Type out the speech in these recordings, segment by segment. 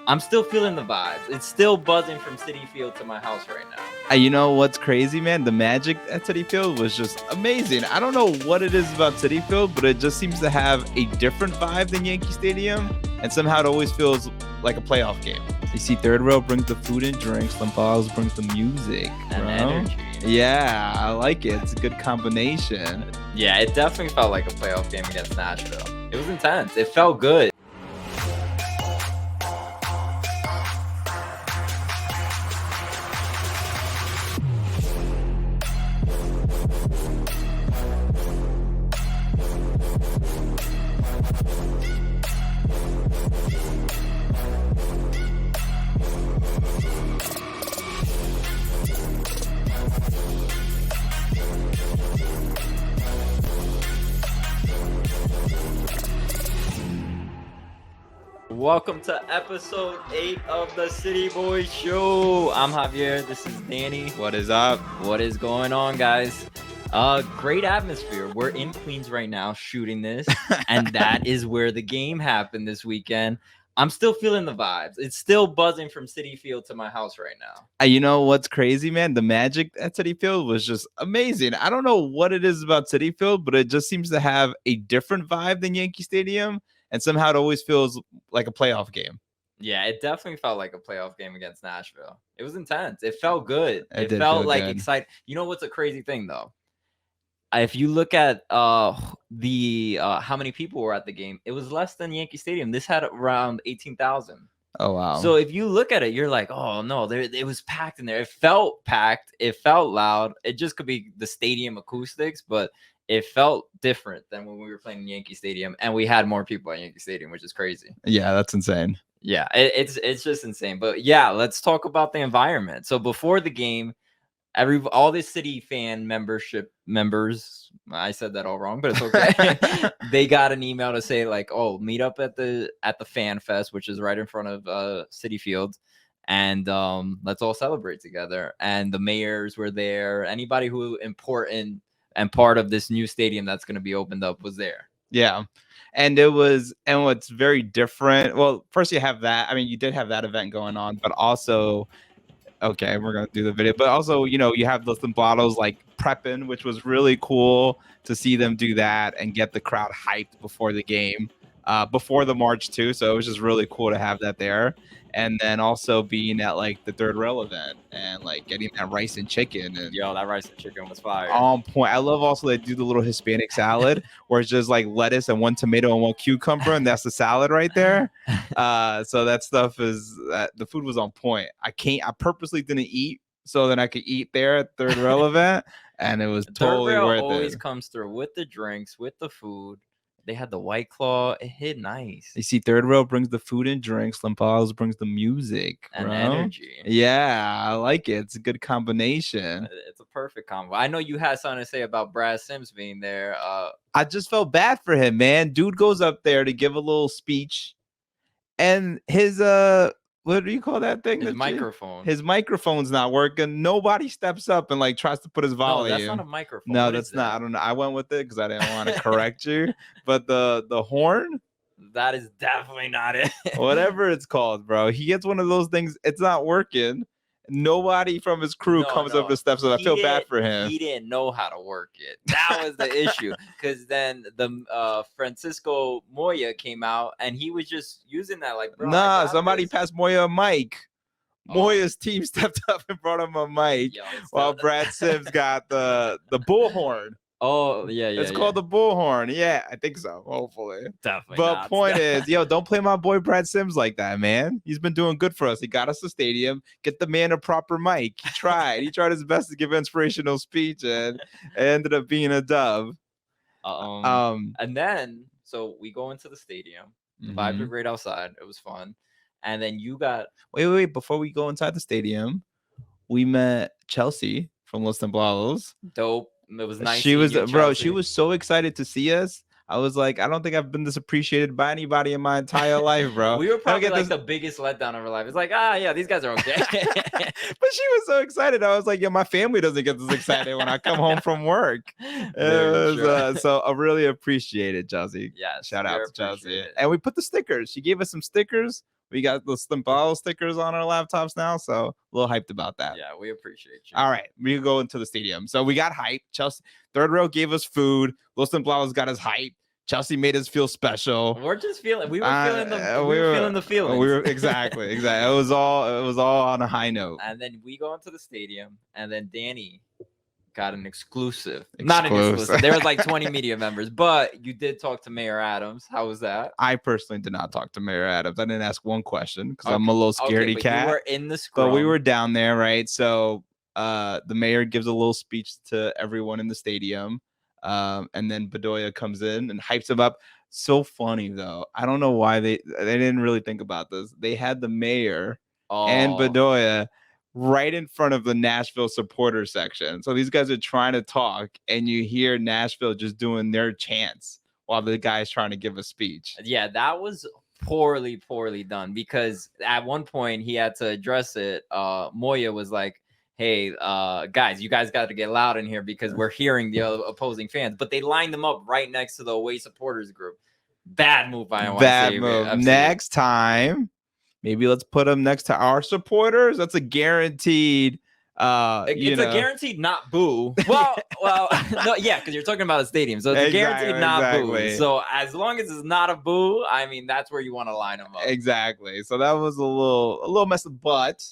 I'm still feeling the vibes. It's still buzzing from Citi Field to my house right now. You know what's crazy, man? The magic at Citi Field was just amazing. I don't know what it is about Citi Field, but it just seems to have a different vibe than Yankee Stadium, and somehow it always feels like a playoff game. You see, third row brings the food and drinks, Lampals brings the music, And bro. energy. Yeah, I like it. It's a good combination. Yeah, it definitely felt like a playoff game against Nashville. It was intense. It felt good. Welcome to episode 8 of the City Boys Show. I'm Javier. This is Danny. What is up? What is going on, guys? Great atmosphere. We're in Queens right now shooting this, and that is where the game happened this weekend. I'm still feeling the vibes. It's still buzzing from Citi Field to my house right now. You know what's crazy, man? The magic at Citi Field was just amazing. I don't know what it is about Citi Field, but it just seems to have a different vibe than Yankee Stadium, and somehow it always feels like a playoff game. Yeah, it definitely felt like a playoff game against Nashville. It was intense. It felt good. It It did felt feel like good. exciting. You know what's a crazy thing though? If you look at how many people were at the game, it was less than Yankee Stadium. This had around 18,000. Oh, wow. So if you look at it, you're like, oh no, it was packed in there. It felt packed. It felt loud. It just could be the stadium acoustics, but it felt different than when we were playing in Yankee Stadium, and we had more people at Yankee Stadium, which is crazy. Yeah, that's insane. Yeah, it's just insane. But yeah, let's talk about the environment. So before the game, all the City fan members, I said that all wrong, but it's okay. They got an email to say like, oh, meet up at the Fan Fest, which is right in front of Citi Field, and let's all celebrate together. And the mayors were there. Anybody who important and part of this new stadium that's going to be opened up was there. Yeah. And what's very different. Well, first you have that. I mean, you did have that event going on, but also, okay, we're going to do the video, but also, you have those bottles like prepping, which was really cool to see them do that and get the crowd hyped before the game, before the March too. So it was just really cool to have that there. And then also being at like the third rail event and like getting that rice and chicken. And Yo, that rice and chicken was fire. on point. I love also they do the little Hispanic salad where it's just like lettuce and one tomato and one cucumber, and that's the salad right there. So that stuff the food was on point. I purposely didn't eat so that I could eat there at third rail event, and it was totally Third rail worth always it. comes through with the drinks, with the food. They had the White Claw. It hit nice. You see, third rail brings the food and drinks. Lampals brings the music, And bro. energy. Yeah, I like it. It's a good combination. It's a perfect combo. I know you had something to say about Brad Sims being there. I just felt bad for him, man. Dude goes up there to give a little speech, and his what do you call that thing? His microphone. His microphone's not working. Nobody steps up and like tries to put his volume. No, that's not a microphone. No, What that's is not. that? I don't know. I went with it because I didn't want to correct you. But the horn, That is definitely not it. whatever it's called, bro. He gets one of those things. It's not working. Nobody from his crew comes up the steps. So I feel bad for him. He didn't know how to work it. That was the issue. Because then the Francisco Moya came out and he was just using that like, bro, Nah, somebody passed Moya a mic. Oh. Moya's team stepped up and brought him a mic, Yo, while Brad Sims got the bullhorn. Oh, yeah. It's called the bullhorn. Yeah, I think so. Hopefully. Definitely. But point is, don't play my boy Brad Sims like that, man. He's been doing good for us. He got us a stadium. Get the man a proper mic. He tried. He tried his best to give an inspirational speech, and it ended up being a dub. And then, so we go into the stadium. The vibes were great outside. It was fun. And then you got... Wait. Before we go inside the stadium, we met Chelsea from Los Temblados. Dope. It was nice. She was so excited to see us. I was like, I don't think I've been this appreciated by anybody in my entire life, bro. We were probably like the biggest letdown of our life. It's like, yeah, these guys are okay. But she was so excited. I was like, my family doesn't get this excited when I come home from work. So I really appreciate it, Chelsea. Yeah, shout out to Chelsea. And we put the stickers. She gave us some stickers We got the Slim Bottle stickers on our laptops now, so a little hyped about that. Yeah, we appreciate you. All right, we go into the stadium. So we got hype. Chelsea third row gave us food. Los Templados got us hype. Chelsea made us feel special. We're just feeling. We were feeling the. We were feeling the feelings. We were exactly. It was all on a high note. And then we go into the stadium, and then Danny got an exclusive. Not an exclusive. There was like 20 media members, but you did talk to Mayor Adams. How was that? I personally did not talk to Mayor Adams. I didn't ask one question because I'm a little scaredy cat. You were in the scrum. But we were down there, right? So the mayor gives a little speech to everyone in the stadium. And then Bedoya comes in and hypes him up. So funny though. I don't know why they didn't really think about this. They had the mayor and Bedoya right in front of the Nashville supporter section. So these guys are trying to talk, and you hear Nashville just doing their chants while the guy's trying to give a speech. Yeah, that was poorly done, because at one point he had to address it. Moya was like, hey, guys, you guys got to get loud in here because we're hearing the opposing fans. But they lined them up right next to the away supporters group. Bad move by NYC. Bad move. Next time, maybe let's put them next to our supporters. That's a guaranteed. It's a guaranteed not boo. Well, no, yeah, because you're talking about a stadium, so it's a guaranteed not boo. So as long as it's not a boo, I mean, that's where you want to line them up. Exactly. So that was a little mess, but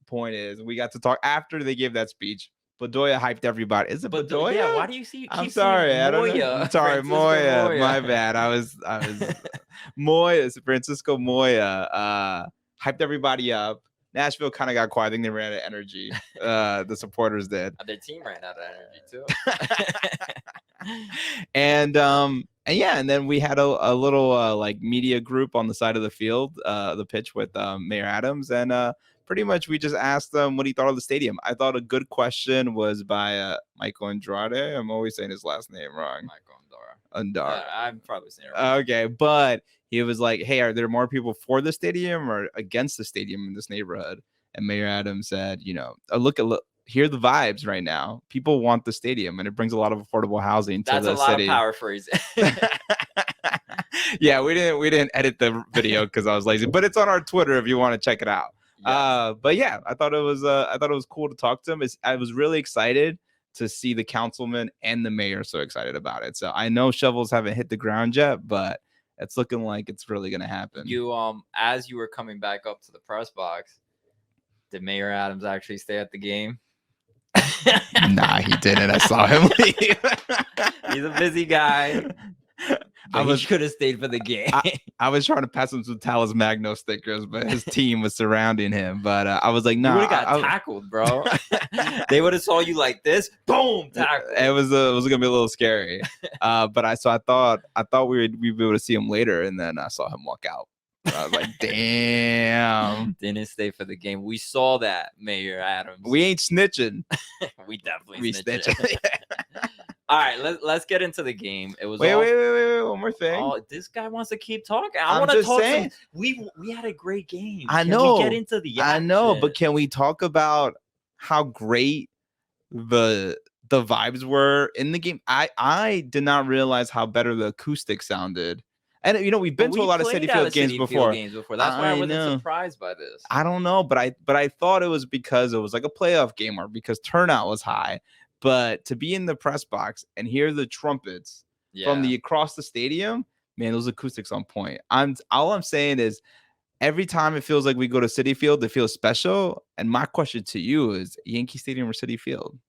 point is, we got to talk after they gave that speech. Bedoya hyped everybody. Is it Bedoya? Yeah. Why do you see? I'm sorry. I don't know. I'm sorry, Moya. My bad. I was Moya. Francisco Moya hyped everybody up. Nashville kind of got quiet. I think they ran out of energy. The supporters did. Their team ran out of energy too. And yeah, and then we had a little like media group on the side of the field, the pitch with Mayor Adams, and pretty much we just asked them what he thought of the stadium. I thought a good question was by Michael Andrade. I'm always saying his last name wrong. Michael Andar. I'm probably saying it wrong. Okay, but he was like, hey, are there more people for the stadium or against the stadium in this neighborhood? And Mayor Adams said, look, hear the vibes right now. People want the stadium, and it brings a lot of affordable housing to the city. That's a lot of power phrasing. Yeah, we didn't edit the video because I was lazy, but it's on our Twitter if you want to check it out. Yes. But yeah, I thought it was cool to talk to him. I was really excited to see the councilman and the mayor so excited about it. So I know shovels haven't hit the ground yet, but it's looking like it's really gonna happen. You as you were coming back up to the press box, did Mayor Adams actually stay at the game? Nah, he didn't. I saw him leave. He's a busy guy. He should have stayed for the game. I was trying to pass him some Talis Magno stickers, but his team was surrounding him. But I was like, "No, nah, you would have got tackled, bro." They would have saw you like this, boom, tackled. It was gonna be a little scary. But I thought we'd be able to see him later, and then I saw him walk out. I was like, "Damn!" Didn't stay for the game. We saw that, Mayor Adams. We ain't snitching. We definitely snitching. All right, let's get into the game. It was wait, one more thing. Oh, this guy wants to keep talking. I want to talk. We had a great game. I know. We get into the action? I know, but can we talk about how great the vibes were in the game? I did not realize how better the acoustics sounded. And we've been to a lot of Citi Field games before. That's why I wasn't surprised by this. I don't know, but I thought it was because it was like a playoff game or because turnout was high. But to be in the press box and hear the trumpets from across the stadium, man, those acoustics on point. All I'm saying is every time it feels like we go to Citi Field, it feels special. And my question to you is Yankee Stadium or Citi Field?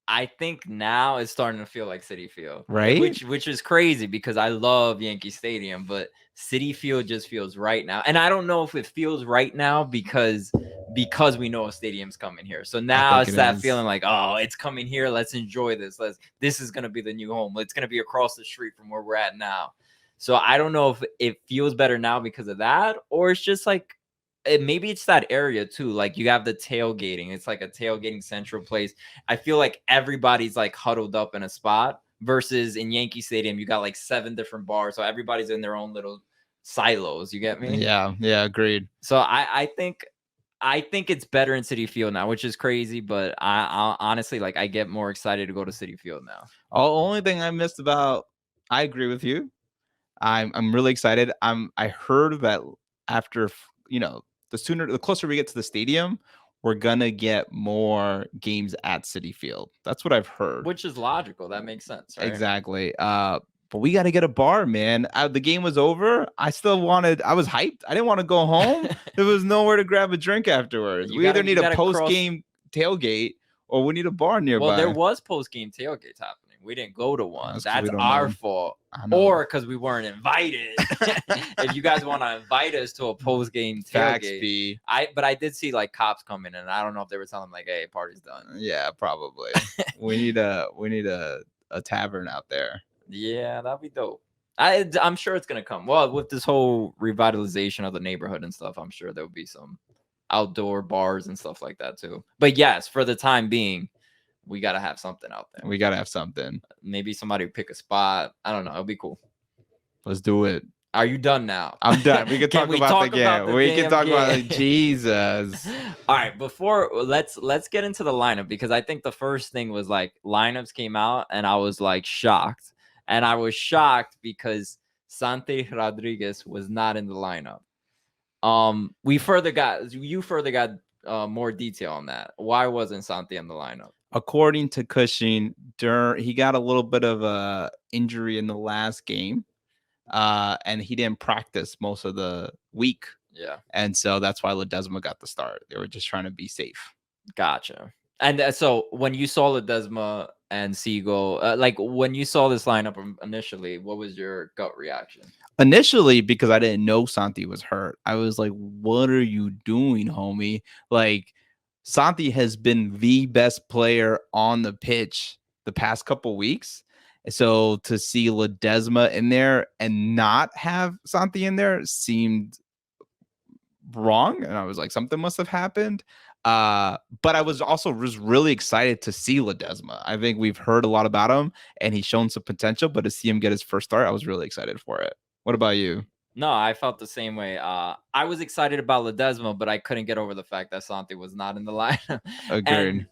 I think now it's starting to feel like Citi Field, right? Which is crazy because I love Yankee Stadium, but Citi Field just feels right now. And I don't know if it feels right now because we know a stadium's coming here. So now it's that feeling like, oh, it's coming here. Let's enjoy this. This is gonna be the new home. It's gonna be across the street from where we're at now. So I don't know if it feels better now because of that, or it's just like maybe it's that area too. Like you have the tailgating. It's like a tailgating central place. I feel like everybody's like huddled up in a spot versus in Yankee Stadium, you got like 7 different bars. So everybody's in their own little silos. You get me? Yeah, agreed. So I think it's better in Citi Field now, which is crazy. But I honestly, like, I get more excited to go to Citi Field now. The only thing I missed I agree with you. I'm really excited. I heard that after the closer we get to the stadium, we're gonna get more games at Citi Field. That's what I've heard. Which is logical. That makes sense, right? Exactly. But we got to get a bar, man. The game was over. I was hyped. I didn't want to go home. There was nowhere to grab a drink afterwards. We either need you a gotta post cross. game tailgate or we need a bar nearby. Well, there was post game tailgates happening. We didn't go to one. That's we don't our know. fault. I know. Or because we weren't invited. If you guys want to invite us to a post game Facts, tailgate, B. but I did see like cops come in, and I don't know if they were telling them like, "Hey, party's done." Yeah, probably. we need a tavern out there. Yeah, that'd be dope. I'm sure it's gonna come. Well, with this whole revitalization of the neighborhood and stuff, I'm sure there will be some outdoor bars and stuff like that too. But yes, for the time being, we gotta have something out there. We gotta have something. Maybe somebody pick a spot. I don't know. It'll be cool. Let's do it. Are you done now? I'm done. We can talk about the game. We can talk about it. Jesus. All right. Before let's get into the lineup, because I think the first thing was like lineups came out and I was like shocked. And I was shocked because Santi Rodriguez was not in the lineup. You further got more detail on that. Why wasn't Santi in the lineup? According to Cushing, he got a little bit of a injury in the last game. And he didn't practice most of the week. Yeah. And so that's why Ledezma got the start. They were just trying to be safe. Gotcha. And so when you saw Ledezma and Siegel, like when you saw this lineup initially, what was your gut reaction? Initially, because I didn't know Santi was hurt, I was like, what are you doing, homie? Like, Santi has been the best player on the pitch the past couple weeks. So to see Ledezma in there and not have Santi in there seemed wrong. And I was like, something must have happened. But I was also really excited to see Ledezma. I think we've heard a lot about him and he's shown some potential, but to see him get his first start, I was really excited for it. What about you? No, I felt the same way. I was excited about Ledezma, but I couldn't get over the fact that Santi was not in the lineup. Agreed. And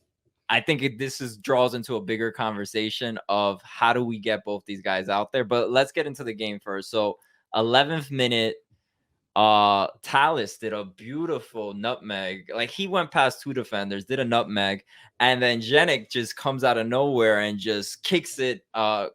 I think this draws into a bigger conversation of how do we get both these guys out there. But let's get into the game first. So 11th minute, Tallis did a beautiful nutmeg. Like he went past two defenders, did a nutmeg, and then Jenik just comes out of nowhere and just kicks it,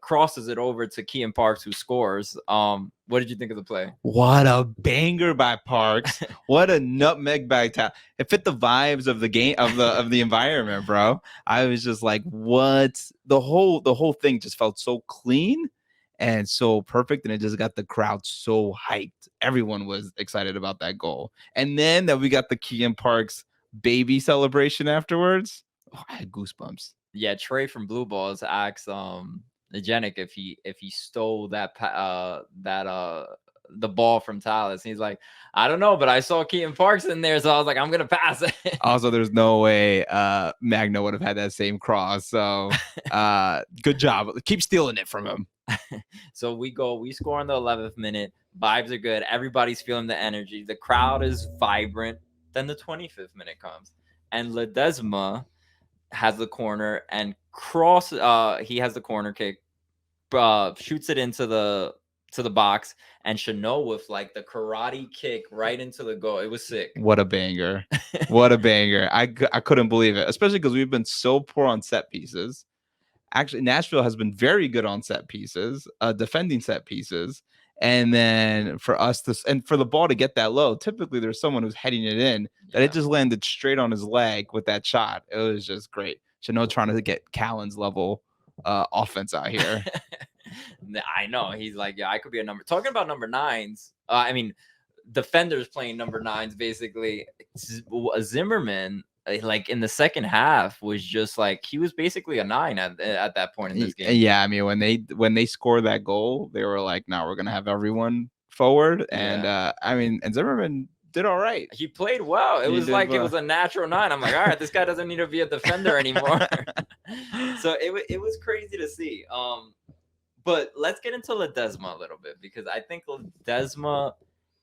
crosses it over to Kean Parks, who scores. What did you think of the play? What a banger by Parks! What a nutmeg by Tallis! It fit the vibes of the game of the environment, bro. I was just like, what? The whole thing just felt so clean and so perfect, and it just got the crowd so hyped. Everyone was excited about that goal. And then that we got the Kean Parks baby celebration afterwards. Oh, I had goosebumps. Yeah, Trey from Blue Balls asked Jenik if he stole the ball from Tallis. He's like, I don't know, but I saw Kean Parks in there, so I was like, I'm gonna pass it. Also, there's no way Magno would have had that same cross. So good job. Keep stealing it from him. So we score in the 11th minute. Vibes are good. Everybody's feeling the energy. The crowd is vibrant. Then the 25th minute comes, and Ledezma has the corner and he has the corner kick, shoots it into the box, and Chanot with like the karate kick right into the goal. It was sick. What a banger. What a banger. I couldn't believe it, especially because we've been so poor on set pieces. Actually, Nashville has been very good on set pieces, defending set pieces. And then for the ball to get that low, typically there's someone who's heading it in, that it just landed straight on his leg with that shot. It was just great. Chanot trying to get Callan's level offense out here. I know. He's like, yeah, I could be a number. Talking about number nines, I mean, defenders playing number nines, basically. Zimmerman, like in the second half, was just like he was basically a 9 at that point in this game. Yeah, I mean when they scored that goal, they were like, "No, we're gonna have everyone forward." And and Zimmerman did all right. He played well. It was like it was a natural 9. I'm like, all right, this guy doesn't need to be a defender anymore. So it was crazy to see. But let's get into Ledezma a little bit, because I think Ledezma,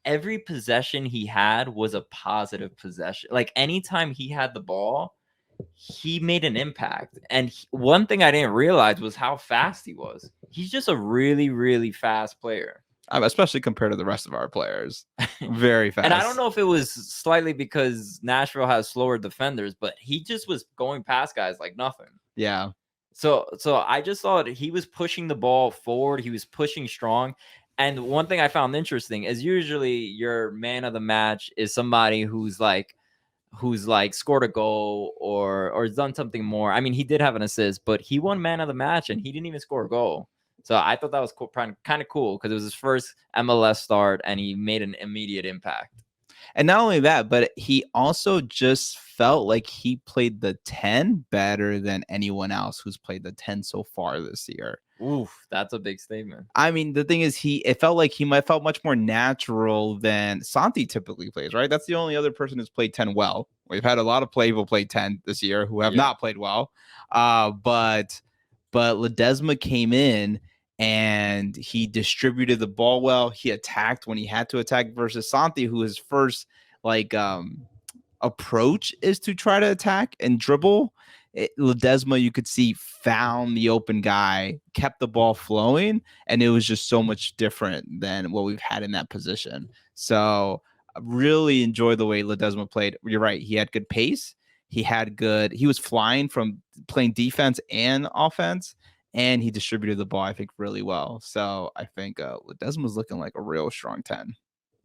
every possession he had was a positive possession. Like anytime he had the ball, he made an impact. And one thing I didn't realize was how fast he was. He's just a really, really fast player. especially compared to the rest of our players. Very fast. And I don't know if it was slightly because Nashville has slower defenders, but he just was going past guys like nothing. Yeah. So I just thought he was pushing the ball forward. He was pushing strong. And one thing I found interesting is usually your man of the match is somebody who's like scored a goal or done something more. I mean, he did have an assist, but he won man of the match and he didn't even score a goal. So I thought that was cool, kind of cool because it was his first MLS start and he made an immediate impact. And not only that, but he also just felt like he played the 10 better than anyone else who's played the 10 so far this year. Oof, that's a big statement. I mean, the thing is, it felt like he might felt much more natural than Santi typically plays, right? That's the only other person who's played 10 well. We've had a lot of people play 10 this year who have not played well. But Ledezma came in and he distributed the ball well. He attacked when he had to attack versus Santi, who his first approach is to try to attack and dribble. Ledezma, you could see, found the open guy, kept the ball flowing, and it was just so much different than what we've had in that position. So I really enjoyed the way Ledezma played. You're right. He had good pace. He was flying from playing defense and offense, and he distributed the ball, I think, really well. So I think Ledezma's looking like a real strong 10.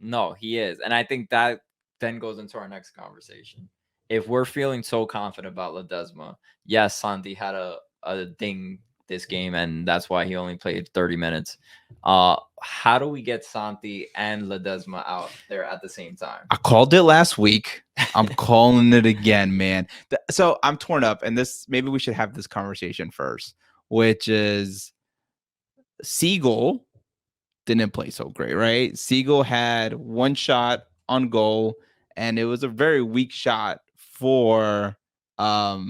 No, he is. And I think that then goes into our next conversation. If we're feeling so confident about Ledezma, yes, Santi had a ding this game, and that's why he only played 30 minutes. How do we get Santi and Ledezma out there at the same time? I called it last week. I'm calling it again, man. So I'm torn up, and maybe we should have this conversation first, which is Siegel didn't play so great, right? Siegel had one shot on goal, and it was a very weak shot for a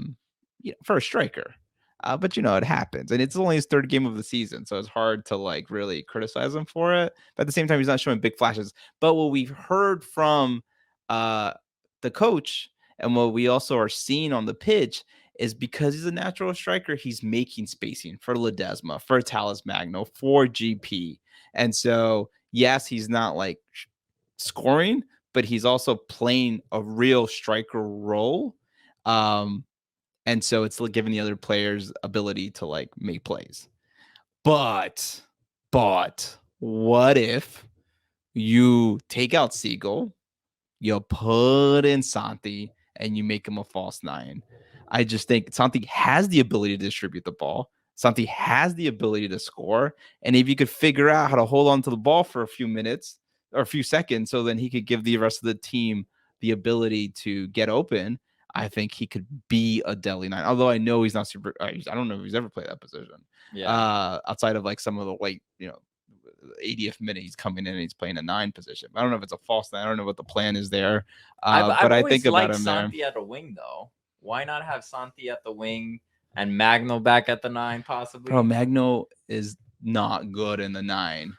striker. But it happens, and it's only his third game of the season, so it's hard to like really criticize him for it. But at the same time, he's not showing big flashes. But what we've heard from the coach and what we also are seeing on the pitch is because he's a natural striker, he's making spacing for Ledezma, for Talles Magno, for GP. And so, yes, he's not like scoring, but he's also playing a real striker role. And so it's giving the other players ability to like make plays. But what if you take out Siegel, you put in Santi, and you make him a false 9? I just think Santi has the ability to distribute the ball. Santi has the ability to score. And if you could figure out how to hold on to the ball for a few minutes or a few seconds, so then he could give the rest of the team the ability to get open, I think he could be a deli 9. Although I know he's not super. I don't know if he's ever played that position. Yeah. Outside of like some of the 80th minute, he's coming in and he's playing a 9 position. I don't know if it's a false 9. I don't know what the plan is there. But I think about him Santi there. at the wing, though. Why not have Santi at the wing and Magno back at the 9, possibly? Bro, Magno is not good in the 9.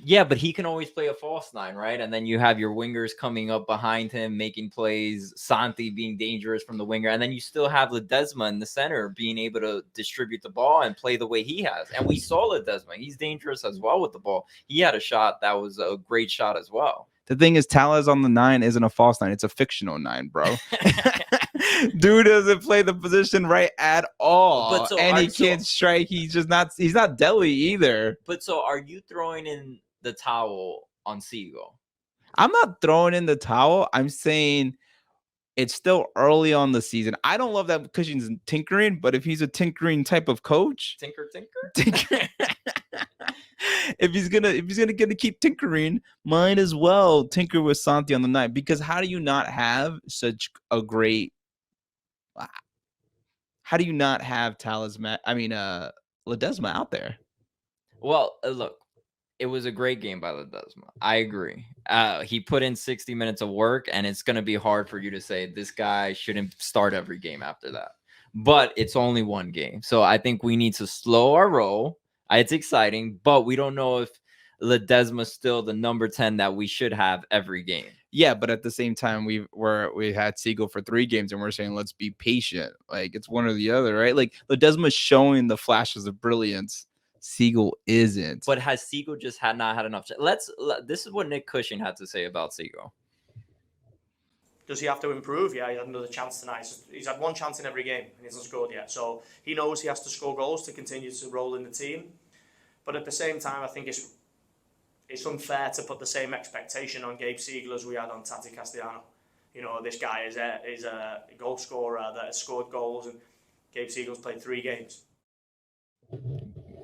Yeah, but he can always play a false 9, right? And then you have your wingers coming up behind him, making plays, Santi being dangerous from the winger, and then you still have Ledezma in the center being able to distribute the ball and play the way he has. And we saw Ledezma. He's dangerous as well with the ball. He had a shot that was a great shot as well. The thing is, Talles on the 9 isn't a false 9. It's a fictional 9, bro. Dude doesn't play the position right at all. And he can't strike. He's not deli either. But so are you throwing in the towel on Siegel? I'm not throwing in the towel. I'm saying it's still early on the season. I don't love that Cushing's tinkering, but if he's a tinkering type of coach, tinker. if he's gonna keep tinkering, might as well tinker with Santi on the 9. Because how do you not have such a great? How do you not have Ledezma out there? Well, look, it was a great game by Ledezma. I agree. He put in 60 minutes of work, and it's going to be hard for you to say this guy shouldn't start every game after that. But it's only one game. So I think we need to slow our roll. It's exciting, but we don't know if Ledezma's still the number 10 that we should have every game. Yeah, but at the same time, we had Siegel for 3 games, and we're saying let's be patient. Like it's one or the other, right? Like Ledezma's showing the flashes of brilliance Siegel isn't. But has Siegel just not had enough? This is what Nick Cushing had to say about Siegel. Does he have to improve? Yeah, he had another chance tonight. He's had one chance in every game and he hasn't scored yet. So he knows he has to score goals to continue to roll in the team. But at the same time, I think it's unfair to put the same expectation on Gabe Siegel as we had on Tati Castellano. You know, this guy is a goal scorer that has scored goals, and Gabe Siegel's played 3 games.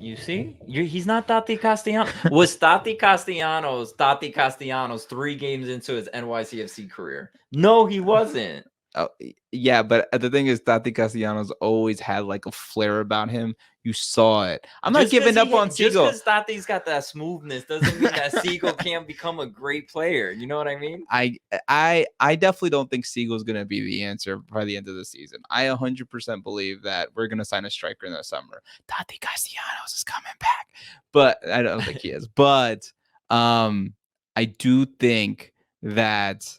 You see, he's not Tati Castellanos. Was Tati Castellanos 3 games into his NYCFC career? No, he wasn't. Oh, yeah, but the thing is, Tati Castellanos always had like a flair about him. You saw it. I'm not giving up on Siegel. Just because Tati's got that smoothness doesn't mean that Siegel can't become a great player. You know what I mean? I definitely don't think Siegel's going to be the answer by the end of the season. I 100% believe that we're going to sign a striker in the summer. Tati Castellanos is coming back, but I don't think he is. But I do think that.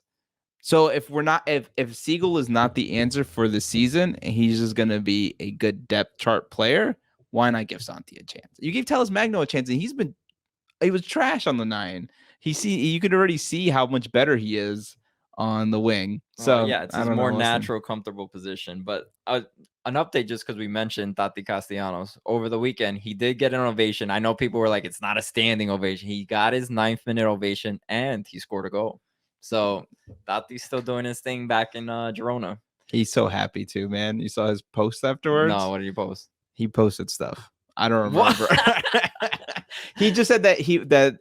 So if Siegel is not the answer for the season and he's just going to be a good depth chart player, why not give Santi a chance? You gave Teles Magno a chance and he was trash on the 9. You could already see how much better he is on the wing. So yeah, it's his more natural, comfortable position. But an update, just because we mentioned Tati Castellanos over the weekend, he did get an ovation. I know people were like, it's not a standing ovation. He got his 9th minute ovation and he scored a goal. So Tati's still doing his thing back in Girona. He's so happy too, man. You saw his post afterwards? No, what did he post? He posted stuff. I don't remember. He just said that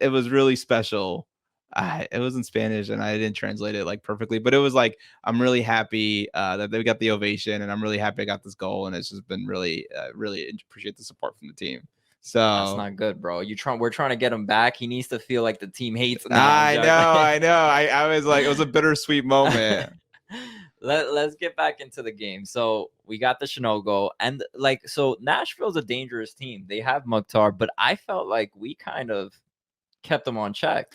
it was really special. It was in Spanish and I didn't translate it like perfectly, but it was like, I'm really happy that they got the ovation and I'm really happy I got this goal. And it's just been really appreciate the support from the team. So that's not good, bro. We're trying to get him back. He needs to feel like the team hates him. I know. I was like, it was a bittersweet moment. Let's get back into the game. So we got the Chanel goal, and so Nashville's a dangerous team. They have Mukhtar, but I felt like we kind of kept them on check.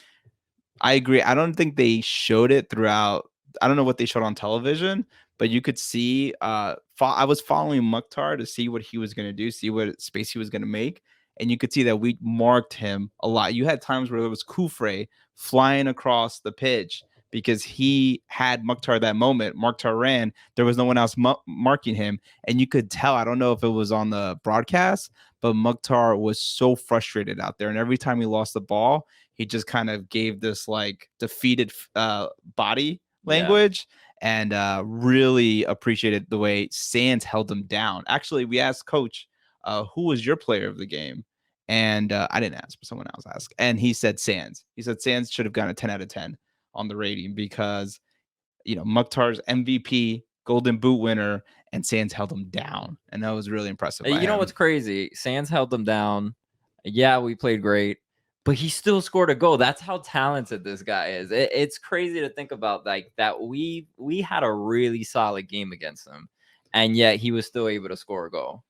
I agree. I don't think they showed it throughout. I don't know what they showed on television, but you could see. I was following Mukhtar to see what he was going to do, see what space he was going to make, and you could see that we marked him a lot. You had times where there was Kufre flying across the pitch because he had Mukhtar that moment. Mukhtar ran. There was no one else marking him, and you could tell. I don't know if it was on the broadcast, but Mukhtar was so frustrated out there, and every time he lost the ball, he just kind of gave this like defeated body language. Yeah. And really appreciated the way Sands held him down. Actually, we asked Coach, who was your player of the game? And I didn't ask, but someone else asked. And he said Sands. He said Sands should have gotten a 10 out of 10 on the rating because, Mukhtar's MVP, Golden Boot winner, and Sands held him down. And that was really impressive. You know what's crazy? Sands held him down. Yeah, we played great. But he still scored a goal. That's how talented this guy is. It's crazy to think about that we had a really solid game against him, and yet he was still able to score a goal.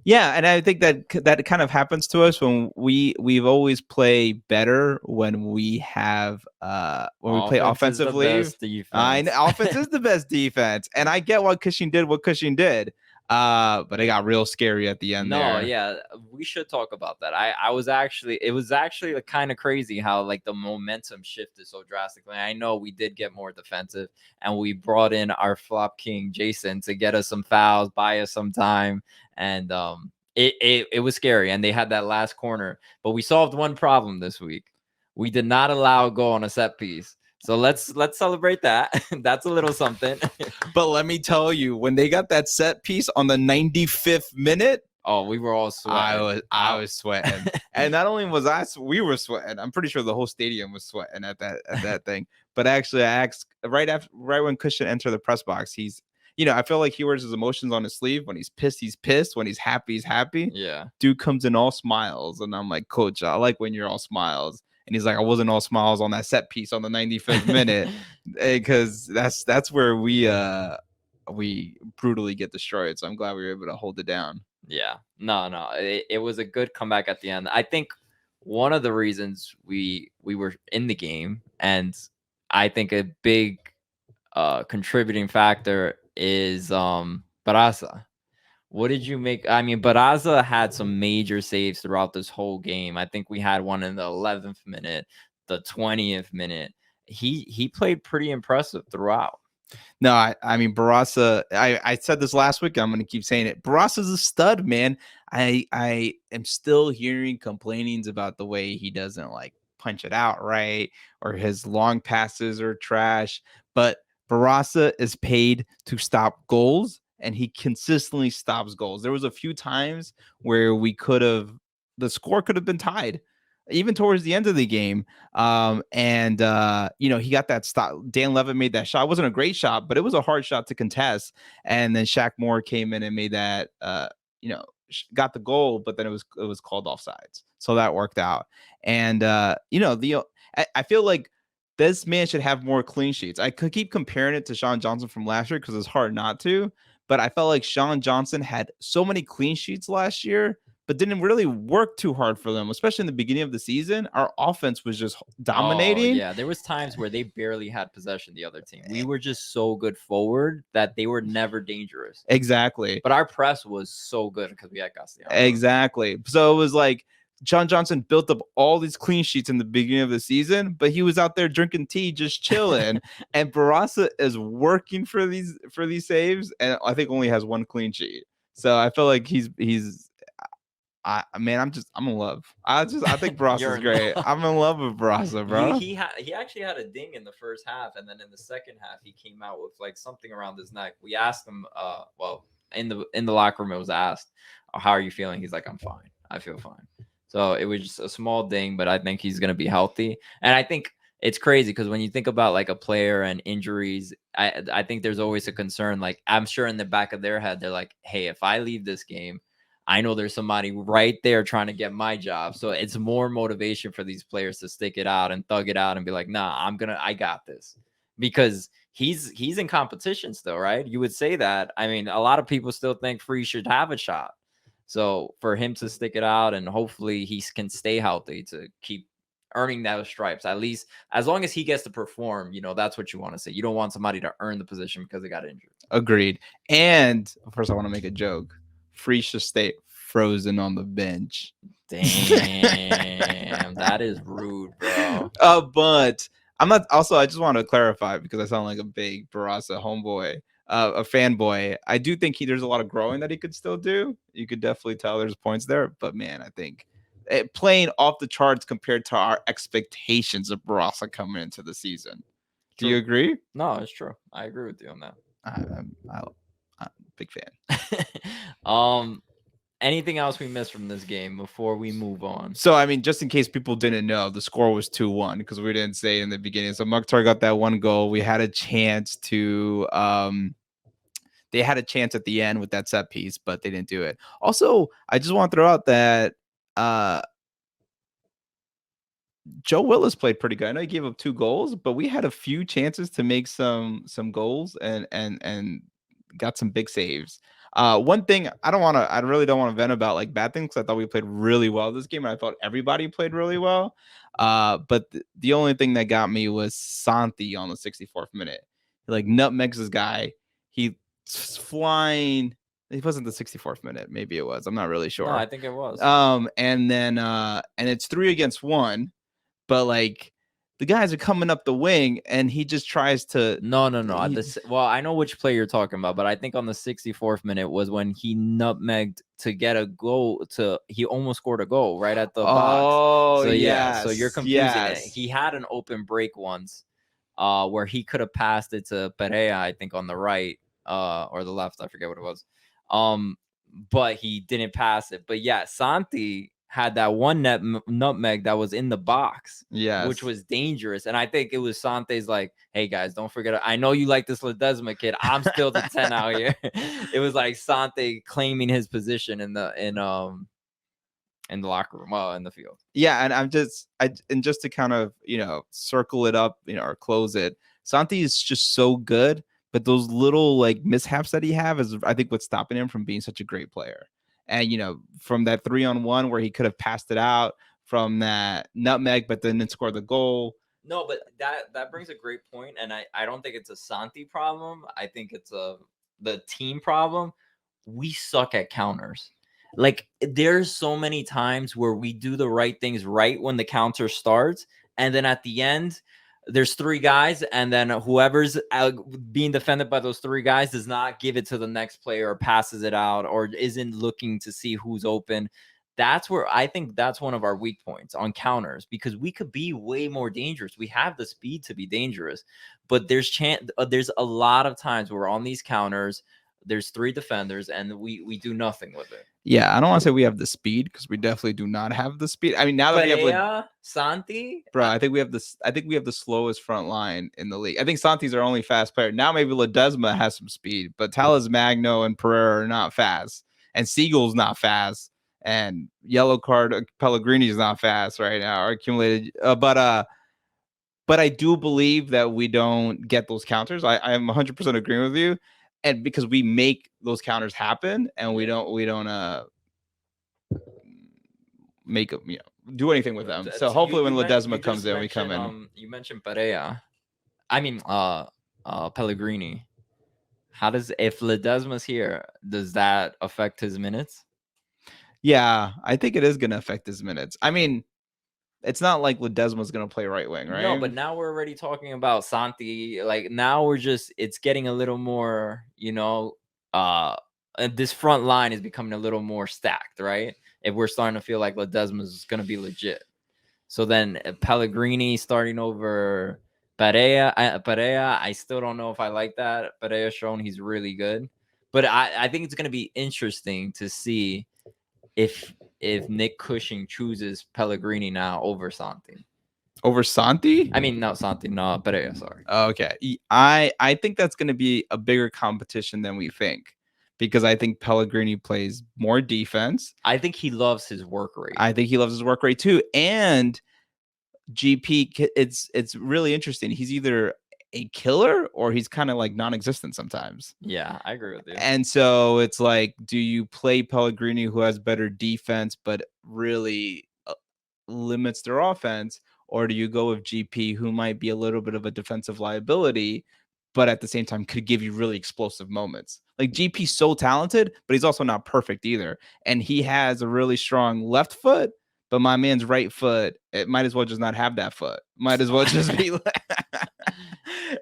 Yeah, and I think that kind of happens to us when we've always played better when we have when we play offensively. I know offense is the best defense, and I get why Cushing did what Cushing did. But it got real scary at the end. Yeah, we should talk about that. It was actually kind of crazy how like the momentum shifted so drastically. I know we did get more defensive, and we brought in our flop king Jason to get us some fouls, buy us some time, and it was scary. And they had that last corner, but we solved one problem this week. We did not allow a goal on a set piece. So let's celebrate that. That's a little something. But let me tell you, when they got that set piece on the 95th minute, we were all sweating. I was sweating. And not only was we were sweating. I'm pretty sure the whole stadium was sweating at that thing. But actually, I asked right when Cushing entered the press box, he's, I feel like he wears his emotions on his sleeve. When he's pissed. When he's happy, he's happy. Yeah. Dude comes in all smiles. And I'm like, Coach, I like when you're all smiles. And he's like, I wasn't all smiles on that set piece on the 95th minute, because that's where we brutally get destroyed. So I'm glad we were able to hold it down. Yeah, no, it was a good comeback at the end. I think one of the reasons we were in the game, and I think a big contributing factor is Barasa. What did you make? I mean, Baraza had some major saves throughout this whole game. I think we had one in the 11th minute, the 20th minute. He played pretty impressive throughout. No, I mean Barasa. I said this last week. I'm going to keep saying it. Barasa's a stud, man. I am still hearing complainings about the way he doesn't like punch it out right, or his long passes are trash. But Barasa is paid to stop goals, and he consistently stops goals. There was a few times where the score could have been tied, even towards the end of the game. He got that stop. Dan Levin made that shot. It wasn't a great shot, but it was a hard shot to contest. And then Shaq Moore came in and made that, got the goal, but then it was called offsides. So that worked out. And, I feel like this man should have more clean sheets. I could keep comparing it to Sean Johnson from last year because it's hard not to. But I felt like Sean Johnson had so many clean sheets last year, but didn't really work too hard for them, especially in the beginning of the season. Our offense was just dominating. Oh, yeah, there was times where they barely had possession, the other team. We were just so good forward that they were never dangerous. Exactly. But our press was so good because we had Castellanos. Exactly. So it was like John Johnson built up all these clean sheets in the beginning of the season, but he was out there drinking tea, just chilling. And Barasa is working for these saves, and I think only has one clean sheet. So I feel like I'm in love. I think Barasa's great. I'm in love with Barasa, bro. He actually had a ding in the first half, and then in the second half he came out with like something around his neck. We asked him, in the locker room it was asked, how are you feeling? He's like, I'm fine. I feel fine. So it was just a small ding, but I think he's gonna be healthy. And I think it's crazy because when you think about like a player and injuries, I think there's always a concern. Like I'm sure in the back of their head, they're like, hey, if I leave this game, I know there's somebody right there trying to get my job. So it's more motivation for these players to stick it out and thug it out and be like, nah, I got this. Because he's in competition still, right? You would say that. I mean, a lot of people still think Free should have a shot. So for him to stick it out and hopefully he can stay healthy to keep earning those stripes, at least as long as he gets to perform, that's what you want to say. You don't want somebody to earn the position because they got injured. Agreed. And first, I want to make a joke. Free should stay frozen on the bench. Damn, that is rude, bro. But I'm not. Also, I just want to clarify because I sound like a big Barasa homeboy, a fanboy. I do think there's a lot of growing that he could still do. You could definitely tell there's points there. But man, I think playing off the charts compared to our expectations of Barasa coming into the season. Do you agree? No, it's true. I agree with you on that. I'm a big fan. Anything else we missed from this game before we move on? So, I mean, just in case people didn't know, the score was 2-1 because we didn't say it in the beginning. So Mukhtar got that one goal. We had a chance to they had a chance at the end with that set piece, but they didn't do it. Also, I just want to throw out that Joe Willis played pretty good. I know he gave up 2 goals, but we had a few chances to make some goals and got some big saves. One thing I really don't want to vent about like bad things. I thought we played really well this game, and I thought everybody played really well. But the only thing that got me was Santi on the 64th minute. He like nutmegs this guy. He's flying. It wasn't the 64th minute. Maybe it was. I'm not really sure. No, I think it was. And then and it's 3 against 1, but like the guys are coming up the wing, and he just tries to. No. Well, I know which play you're talking about, but I think on the 64th minute was when he nutmegged to get a goal. He almost scored a goal right at the box. Oh, so yeah. So you're confusing it. He had an open break once, where he could have passed it to Perea, I think, on the right, or the left. I forget what it was. But he didn't pass it. But yeah, Santi had that one nutmeg that was in the box, which was dangerous. And I think it was Sante's like, hey guys, don't forget, I know you like this Ledezma kid. I'm still the 10 out here. It was like Sante claiming his position in the locker room, in the field. Yeah, and just to kind of, circle it up, or close it. Santi is just so good, but those little like mishaps that he have is, I think, what's stopping him from being such a great player. And, from that 3-on-1 where he could have passed it out, from that nutmeg, but then score the goal. No, but that brings a great point. And I don't think it's a Santi problem. I think it's the team problem. we suck at counters. Like there's so many times where we do the right things right when the counter starts, and then at the end there's three guys, and then whoever's being defended by those three guys does not give it to the next player or passes it out or isn't looking to see who's open. That's where I think that's one of our weak points on counters, because we could be way more dangerous. We have the speed to be dangerous, but there's a lot of times where we're on these counters, there's three defenders and we do nothing with it. Yeah, I don't want to say we have the speed, because we definitely do not have the speed. I mean, now that we have Perea, Santi, bro, I think we have this. I think we have the slowest front line in the league. I think Santi's our only fast player. Now maybe Ledezma has some speed, but Talas Magno and Pereira are not fast, and Siegel's not fast, and yellow card Pellegrini is not fast right now, or accumulated. But I do believe that we don't get those counters. I'm 100% agreeing with you, and because we make those counters happen, and we don't make them, do anything with them. So hopefully when Ledezma comes in, we come in. You mentioned Perea. I mean, Pellegrini. How does, if Ledesma's here, does that affect his minutes? Yeah, I think it is going to affect his minutes. I mean, it's not like Ledesma's going to play right wing, right? No, but now we're already talking about Santi. Like now it's getting a little more, this front line is becoming a little more stacked, right? If we're starting to feel like Ledesma is going to be legit. So then Pellegrini starting over Perea, I still don't know if I like that. Perea shown he's really good. But I think it's going to be interesting to see if Nick Cushing chooses Pellegrini now over Santi. Over Santi? I mean, not Santi, no, Perea, sorry. Okay. I think that's going to be a bigger competition than we think, because I think Pellegrini plays more defense. I think he loves his work rate. I think he loves his work rate too. And GP, it's really interesting. He's either a killer or he's kind of like non-existent sometimes. Yeah, I agree with you. And so it's like, do you play Pellegrini, who has better defense but really limits their offense, or do you go with GP, who might be a little bit of a defensive liability but at the same time could give you really explosive moments? Like GP's so talented, but he's also not perfect either, and he has a really strong left foot, but my man's right foot, it might as well just not have that foot. Might as well just be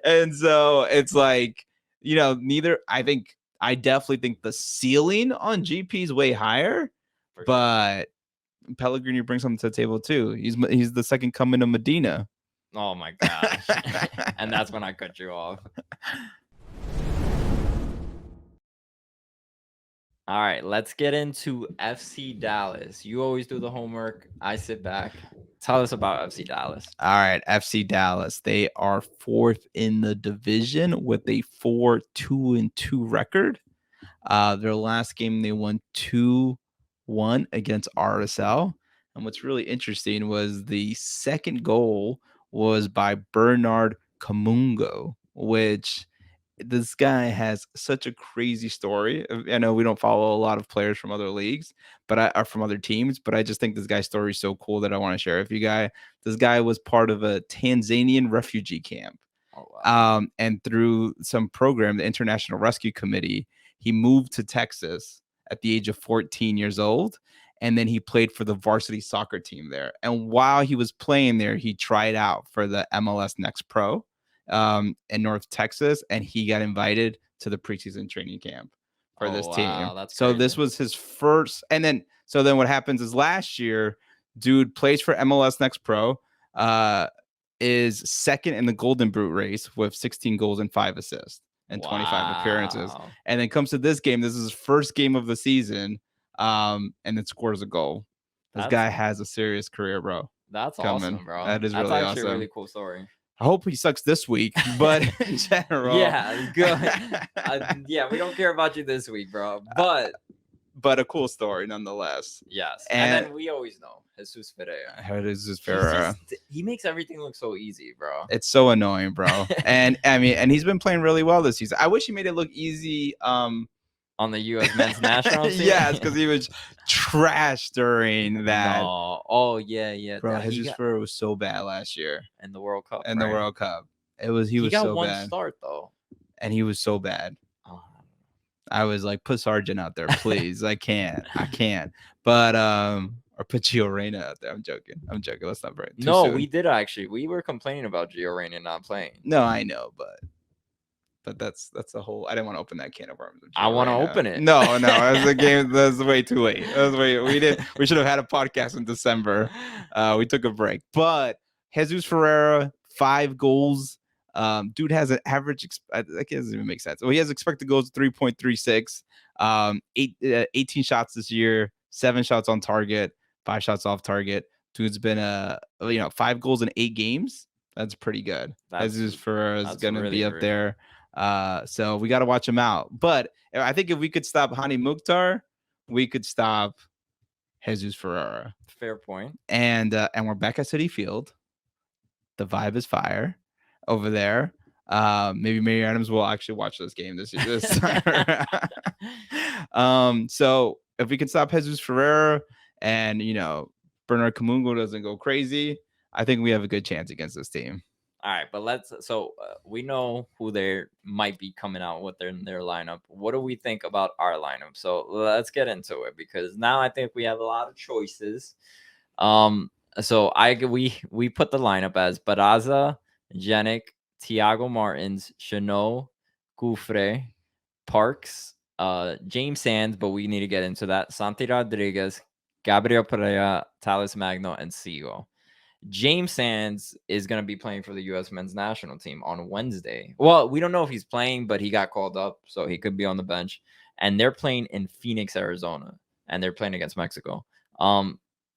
and so it's like, neither. I definitely think the ceiling on GP is way higher, but Pellegrini brings something to the table too. He's the second coming of Medina. Oh my gosh. And that's when I cut you off. All right, let's get into FC Dallas. You always do the homework. I sit back. Tell us about FC Dallas. All right, FC Dallas. They are fourth in the division with a 4-2-2 record. Their last game, they won 2-1 against RSL. And what's really interesting was the second goal was by Bernard Kamungo, which this guy has such a crazy story. I know we don't follow a lot of players from other leagues, but from other teams, but I just think this guy's story is so cool that I want to share with you guys. This guy was part of a Tanzanian refugee camp. Oh, wow. And through some program, the International Rescue Committee, he moved to Texas at the age of 14 years old. And then he played for the varsity soccer team there. And while he was playing there, he tried out for the MLS Next Pro in North Texas, and he got invited to the preseason training camp for this team. That's so crazy. This was his first. And then what happens is last year, dude plays for MLS Next Pro, is second in the Golden Boot race with 16 goals and 5 assists and 25 appearances. And then comes to this game. This is his first game of the season, and then scores a goal. This guy has a serious career, bro. That's awesome, bro. That is that's really actually awesome. A really cool story. I hope he sucks this week, but in general, yeah, good. Yeah, we don't care about you this week, bro. But a cool story nonetheless. Yes, and then we always know Jesus Ferreira. He makes everything look so easy, bro. It's so annoying, bro. And I mean, and he's been playing really well this season. I wish he made it look easy. On the U.S. men's national team? Yes, because he was trash during that. No. Oh, yeah. Bro, Jesus Ferreira was so bad last year. In the World Cup. The World Cup. He was got so one bad. Start, though. And he was so bad. Oh. I was like, put Sargent out there, please. I can't. But or put Gio Reyna out there. I'm joking. Let's not bring it too No, soon. we did actually. We were complaining about Gio Reyna not playing. No, I know, but that's the whole. I didn't want to open that can of worms. I want to open it. No, that's the game. That's way too late. We should have had a podcast in December. We took a break, but Jesus Ferreira 5 goals. Dude has an average. That doesn't even make sense. Well, he has expected goals 3.36. 18 shots this year, 7 shots on target, 5 shots off target. Dude's been 5 goals in 8 games. That's pretty good. Jesus Ferreira is gonna really be up there. So we got to watch him out. But I think if we could stop Hani Mukhtar, we could stop Jesus Ferreira. Fair point. And we're back at City Field. The vibe is fire over there. Maybe Mary Adams will actually watch this game this time. So if we can stop Jesus Ferreira and Bernard Kamungo doesn't go crazy, I think we have a good chance against this team. All right, but we know who they might be coming out with in their lineup. What do we think about our lineup? So let's get into it, because now I think we have a lot of choices. So we put the lineup as Baraza, Janik, Thiago Martins, Chanot, Gouffre, Parks, James Sands, but we need to get into that. Santi Rodriguez, Gabriel Pereira, Thales Magno, and Sigo. James Sands is going to be playing for the U.S. men's national team on Wednesday. Well, we don't know if he's playing, but he got called up, so he could be on the bench. And they're playing in Phoenix, Arizona, and they're playing against Mexico.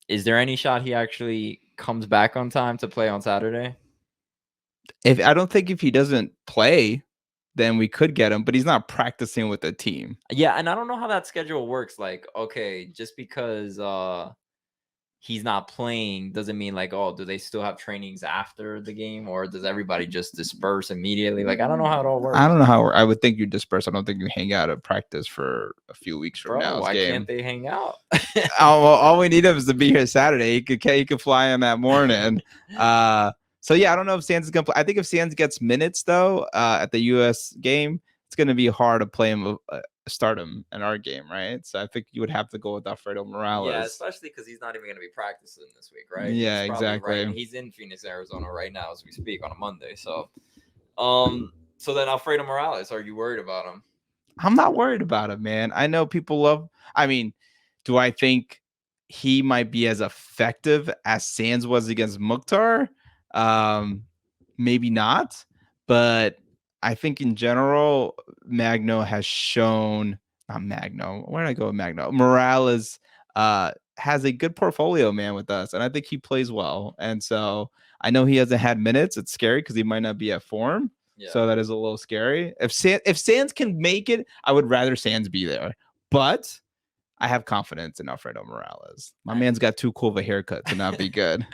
Is there any shot he actually comes back on time to play on Saturday? I don't think if he doesn't play, then we could get him, but he's not practicing with the team. Yeah, and I don't know how that schedule works. Like, okay, just because he's not playing doesn't mean do they still have trainings after the game, or does everybody just disperse immediately? I don't know how it all works. I don't know how. I would think you disperse. I don't think you hang out at practice for a few weeks from now. Why can't they hang out? All we need him is to be here Saturday. He could fly in that morning. So yeah, I don't know if Sands is gonna play. I think if Sands gets minutes though at the U.S. game, it's gonna be hard to play him. Start him in our game, right? So I think you would have to go with Alfredo Morales. Yeah, especially because he's not even going to be practicing this week, right? Yeah, exactly. Right. He's in Phoenix, Arizona right now as we speak on a Monday. So, so then Alfredo Morales, are you worried about him? I'm not worried about him, man. I know people love. I mean, do I think he might be as effective as Sands was against Mukhtar? Maybe not, but I think in general, Magno has shown. Not Magno. Where did I go with Magno? Morales has a good portfolio, man, with us, and I think he plays well. And so I know he hasn't had minutes. It's scary because he might not be at form. Yeah. So that is a little scary. If Sands can make it, I would rather Sands be there. But I have confidence in Alfredo Morales. My man's got too cool of a haircut to not be good.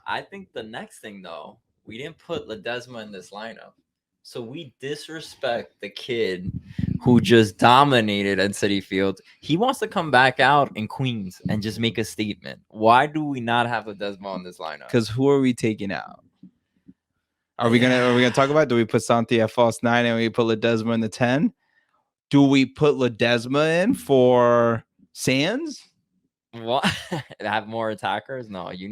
I think the next thing, though, we didn't put Ledezma in this lineup. So we disrespect the kid who just dominated at City Field. He wants to come back out in Queens and just make a statement. Why do we not have Ledezma on this lineup? Because who are we taking out? Are we gonna talk about? Do we put Santi at false 9 and we put Ledezma in the 10? Do we put Ledezma in for Sands? What? Have more attackers? No, you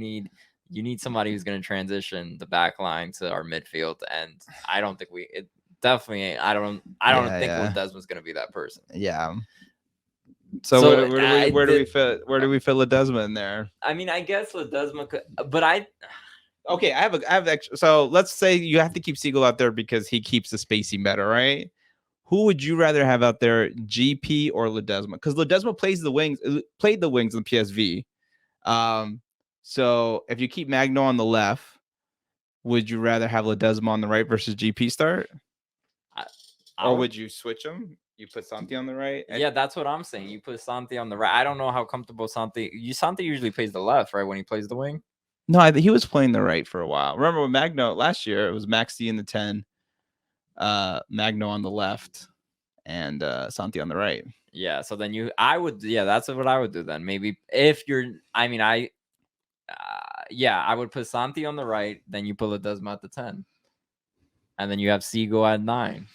need somebody who's going to transition the back line to our midfield, and I don't think definitely. I don't think Ledezma's going to be that person. Yeah. So where do we fit Ledezma in there? I mean, I guess Ledezma could, but okay, I have extra. So let's say you have to keep Siegel out there because he keeps the spacing better, right? Who would you rather have out there, GP or Ledezma? Because Ledezma played the wings in PSV. So if you keep Magno on the left, would you rather have Ledezma on the right versus GP start? Or would you switch them? You put Santi on the right? Yeah, that's what I'm saying. You put Santi on the right. I don't know how comfortable Santi usually plays the left, right, when he plays the wing? No, he was playing the right for a while. Remember with Magno last year, it was Maxi in the 10, Magno on the left, and Santi on the right. Yeah, so then that's what I would do then. Maybe if I would put Santi on the right, then you put Ledezma at the 10. And then you have Sigo at 9.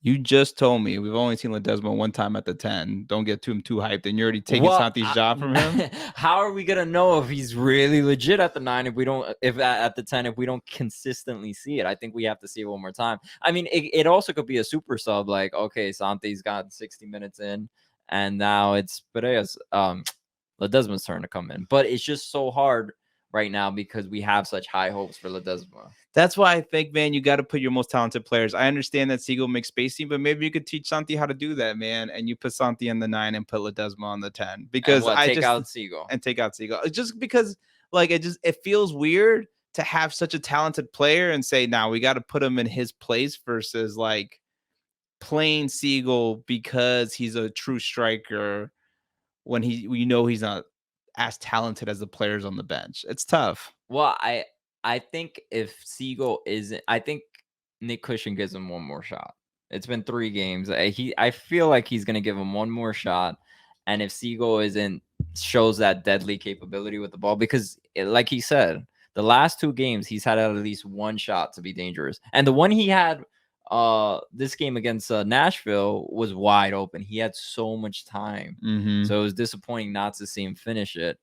You just told me we've only seen Ledezma one time at the 10. Don't get too hyped, and you're already taking Santi's job from him. How are we gonna know if he's really legit at the 9 if we don't, if at the 10 if we don't consistently see it? I think we have to see it one more time. I mean, it also could be a super sub, like, okay, Santi's got 60 minutes in, and now it's Pereira's Ledezma's turn to come in. But it's just so hard right now because we have such high hopes for Ledezma. That's why I think, man, you got to put your most talented players. I understand that Siegel makes spacing, but maybe you could teach Santi how to do that, man. And you put Santi on the 9 and put Ledezma on the 10. Because take out Siegel. And take out Siegel. Just because, like, it feels weird to have such a talented player and say, now we got to put him in his place versus, like, playing Siegel because he's a true striker when he's not as talented as the players on the bench. It's tough. Well, I think if Siegel isn't, I think Nick Cushing gives him one more shot. It's been 3 games. I feel like he's gonna give him one more shot, and if Siegel shows that deadly capability with the ball, because like he said, the last 2 games he's had at least one shot to be dangerous, and the one he had this game against Nashville was wide open. He had so much time, so it was disappointing not to see him finish it.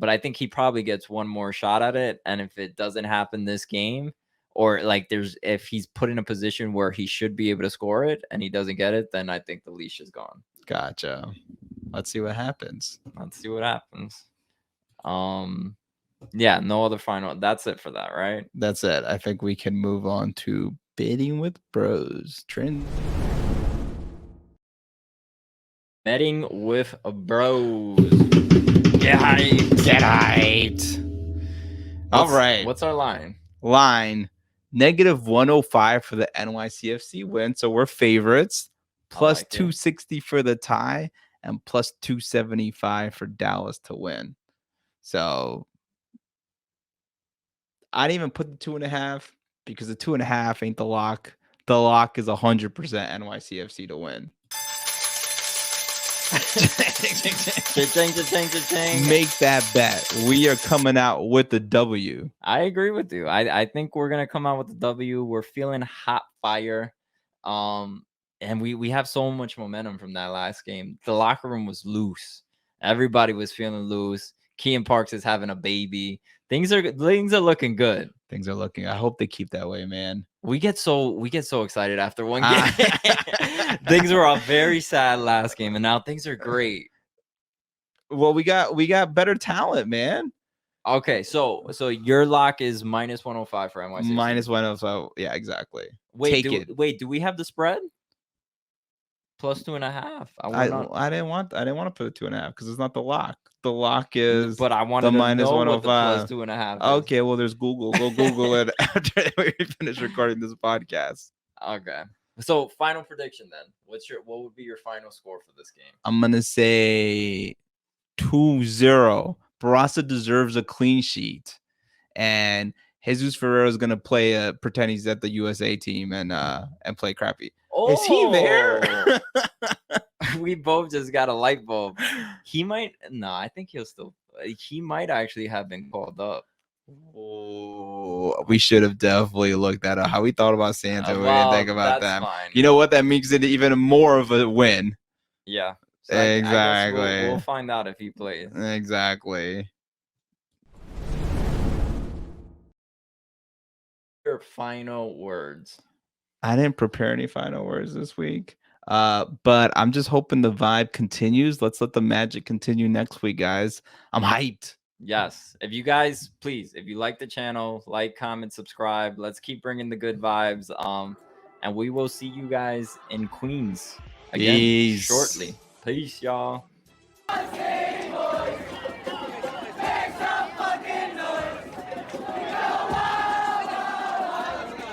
But I think he probably gets one more shot at it, and if it doesn't happen this game, or like if he's put in a position where he should be able to score it and he doesn't get it, then I think the leash is gone. Gotcha. Let's see what happens. Yeah, no other final. That's it for that, right? That's it. I think we can move on to betting with bros. Trend. Betting with bros. Get hyped. Get hyped. All right. What's our line? -105 for the NYCFC win. So we're favorites. Plus like 260 for the tie and plus 275 for Dallas to win. So I didn't even put the 2.5 because the 2.5 ain't the lock. The lock is 100% NYCFC to win. Cha-ching. Make that bet. We are coming out with the W. I agree with you. I think we're gonna come out with the W. We're feeling hot fire. And we have so much momentum from that last game. The locker room was loose. Everybody was feeling loose. Kean Parks is having a baby. Things are looking good. Things are looking. I hope they keep that way, man. We get so excited after one game. Things were all very sad last game, and now things are great. Well, we got better talent, man. Okay, so your lock is -105 for NYC. -105. Yeah, exactly. Wait, do we have the spread? Plus 2.5. I didn't want to put 2.5 because it's not the lock. The lock is, but I wanted the to know -105. what the plus 2.5 is. Okay, well, there's Google. Go Google it after we finish recording this podcast. Okay. So final prediction then. What would be your final score for this game? I'm gonna say 2-0. Barraza deserves a clean sheet, and Jesus Ferreira is gonna pretend he's at the USA team and play crappy. Oh, is he there? We both just got a light bulb. He might. No, I think he'll still. He might actually have been called up. Oh, we should have definitely looked that up. How we thought about Santa, we didn't think about that. Fine. You know what? That makes it even more of a win. Yeah, so exactly. I guess we'll find out if he plays. Exactly. Your final words. I didn't prepare any final words this week. But I'm just hoping the vibe continues. Let's let the magic continue next week, guys. I'm hyped. Yes. If you guys, please, if you like the channel, like, comment, subscribe. Let's keep bringing the good vibes. And we will see you guys in Queens again shortly. Peace, y'all.